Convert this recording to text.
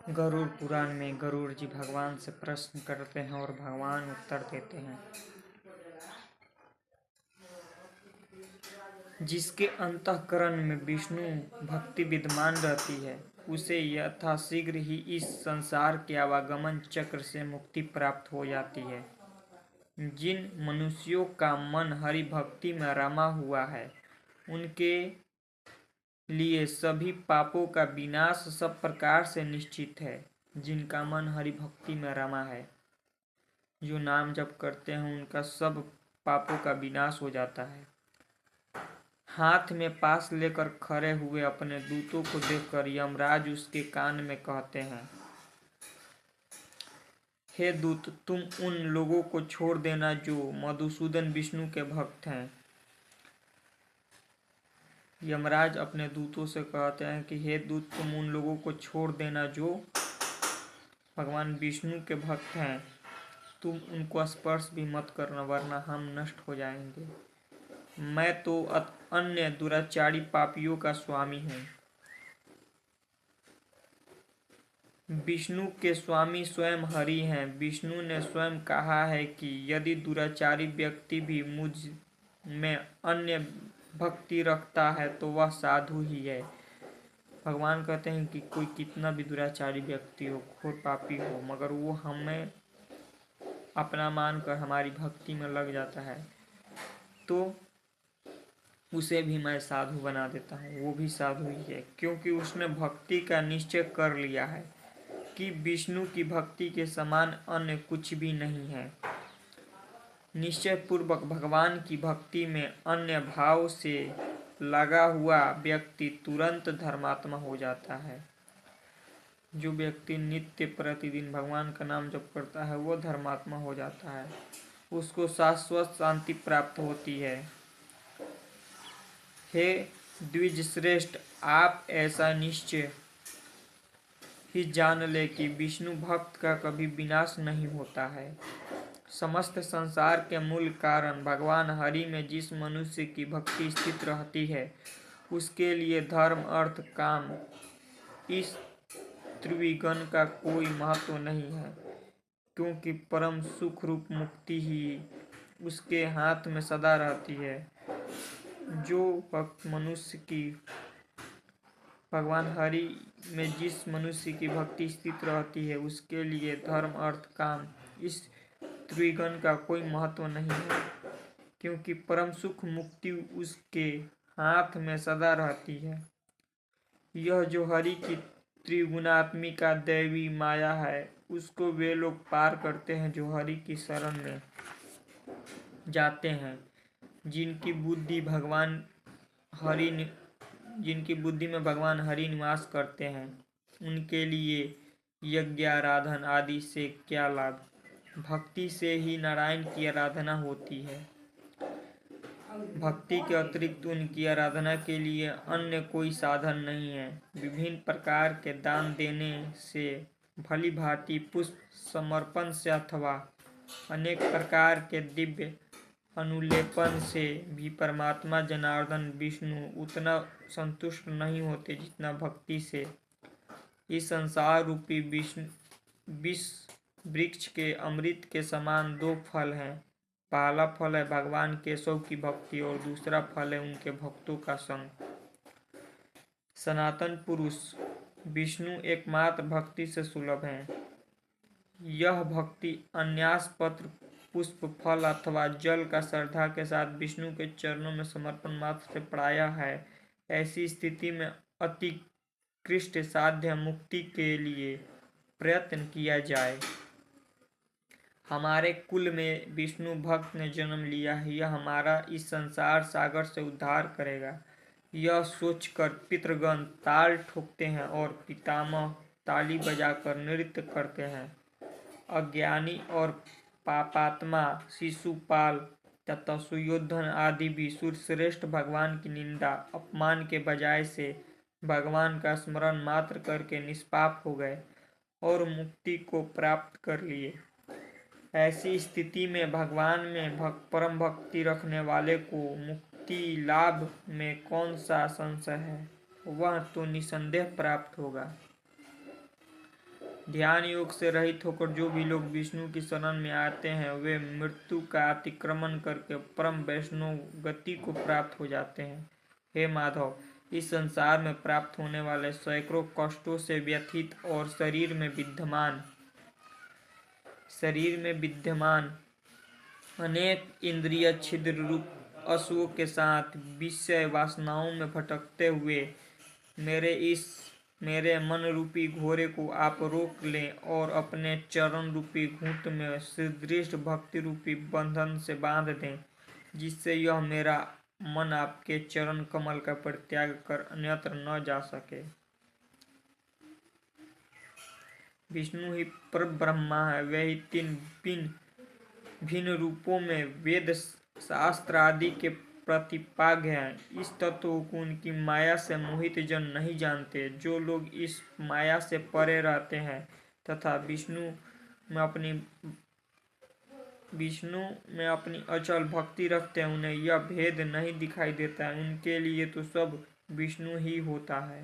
गरुड़ पुराण में गरुड़ जी भगवान से प्रश्न करते हैं और भगवान उत्तर देते हैं। जिसके अंतःकरण में विष्णु भक्ति विद्यमान रहती है, उसे यथाशीघ्र ही इस संसार के आवागमन चक्र से मुक्ति प्राप्त हो जाती है। जिन मनुष्यों का मन हरि भक्ति में रमा हुआ है, उनके लिए सभी पापों का विनाश सब प्रकार से निश्चित है। जिनका मन हरि भक्ति में रमा है, जो नाम जप करते हैं, उनका सब पापों का विनाश हो जाता है। हाथ में पास लेकर खड़े हुए अपने दूतों को देखकर यमराज उसके कान में कहते हैं, हे दूत, तुम उन लोगों को छोड़ देना जो मधुसूदन विष्णु के भक्त हैं। यमराज अपने दूतों से कहते हैं कि हे दूत, तुम उन लोगों को छोड़ देना जो भगवान विष्णु के भक्त हैं। तुम उनको स्पर्श भी मत करना, वरना हम नष्ट हो जाएंगे। मैं तो अन्य दुराचारी पापियों का स्वामी हूँ। विष्णु के स्वामी स्वयं हरि हैं। विष्णु ने स्वयं कहा है कि यदि दुराचारी व्यक्ति भी मुझ में अन्य भक्ति रखता है तो वह साधु ही है। भगवान कहते हैं कि कोई कितना भी दुराचारी व्यक्ति हो, घोर पापी हो, मगर वो हमें अपना मानकर हमारी भक्ति में लग जाता है तो उसे भी मैं साधु बना देता हूँ। वो भी साधु ही है, क्योंकि उसने भक्ति का निश्चय कर लिया है कि विष्णु की भक्ति के समान अन्य कुछ भी नहीं है। निश्चय पूर्वक भगवान की भक्ति में अन्य भाव से लगा हुआ व्यक्ति तुरंत धर्मात्मा हो जाता है। जो व्यक्ति नित्य प्रतिदिन भगवान का नाम जप करता है, वो धर्मात्मा हो जाता है। उसको शाश्वत शांति प्राप्त होती है। हे द्विज श्रेष्ठ, आप ऐसा निश्चय ही जान ले कि विष्णु भक्त का कभी विनाश नहीं होता है। समस्त संसार के मूल कारण भगवान हरि में जिस मनुष्य की भक्ति स्थित रहती है, उसके लिए धर्म अर्थ काम इस त्रिविगण का कोई महत्व नहीं है, क्योंकि परम सुख रूप मुक्ति ही उसके हाथ में सदा रहती है। जो भक्त मनुष्य की भगवान हरि में जिस मनुष्य की भक्ति स्थित रहती है, उसके लिए धर्म अर्थ काम इस त्रिगण का कोई महत्व नहीं है, क्योंकि परम सुख मुक्ति उसके हाथ में सदा रहती है। यह जो हरि की त्रिगुणात्मिका दैवी माया है, उसको वे लोग पार करते हैं जो हरि की शरण में जाते हैं। जिनकी बुद्धि में भगवान हरि निवास करते हैं, उनके लिए यज्ञ आराधन आदि से क्या लाभ। भक्ति से ही नारायण की आराधना होती है। भक्ति के अतिरिक्त उनकी आराधना के लिए अन्य कोई साधन नहीं है। विभिन्न प्रकार के दान देने से, भली भांति पुष्प समर्पण से अथवा अनेक प्रकार के दिव्य अनुलेपन से भी परमात्मा जनार्दन विष्णु उतना संतुष्ट नहीं होते जितना भक्ति से। इस संसार रूपी विष वृक्ष के अमृत के समान दो फल हैं। पहला फल है भगवान केशव की भक्ति और दूसरा फल है उनके भक्तों का संग। सनातन पुरुष विष्णु एकमात्र भक्ति से सुलभ है। यह भक्ति अन्यास पत्र पुष्प फल अथवा जल का श्रद्धा के साथ विष्णु के चरणों में समर्पण मात्र से पड़ाया है। ऐसी स्थिति में अति कृष्ट साध्य मुक्ति के लिए प्रयत्न किया जाए। हमारे कुल में विष्णु भक्त ने जन्म लिया है, यह हमारा इस संसार सागर से उद्धार करेगा। यह सोचकर पितृगण ताल ठोकते हैं और पितामह ताली बजाकर नृत्य करते हैं। अज्ञानी और पापात्मा शिशुपाल तथा सुयोधन आदि भी सूर्यश्रेष्ठ भगवान की निंदा अपमान के बजाय से भगवान का स्मरण मात्र करके निष्पाप हो गए और मुक्ति को प्राप्त कर लिए। ऐसी स्थिति में भगवान में परम भक्ति रखने वाले को मुक्ति लाभ में कौन सा संशय है, वह तो निसंदेह प्राप्त होगा। ध्यान योग से रहित होकर जो भी लोग विष्णु की शरण में आते हैं वे मृत्यु का अतिक्रमण करके परम वैष्णव गति को प्राप्त हो जाते हैं। हे माधव, इस संसार में प्राप्त होने वाले सैकड़ों कष्टों से व्यथित और शरीर में विद्यमान अनेक इंद्रिय छिद्र रूप अश्वों के साथ विषय वासनाओं में भटकते हुए मेरे मन रूपी घोड़े को आप रोक लें और अपने चरण रूपी घूंट में सुदृढ़ भक्ति रूपी बंधन से बांध दें, जिससे यह मेरा मन आपके चरण कमल का परित्याग कर अन्यत्र न जा सके। विष्णु ही परब्रह्मा है, वे ही तीन भिन्न रूपों में वेद शास्त्र आदि के प्रतिपाद्य हैं। इस तत्व को उनकी माया से मोहित जन नहीं जानते। जो लोग इस माया से परे रहते हैं तथा विष्णु में अपनी अचल भक्ति रखते हैं, उन्हें यह भेद नहीं दिखाई देता है। उनके लिए तो सब विष्णु ही होता है।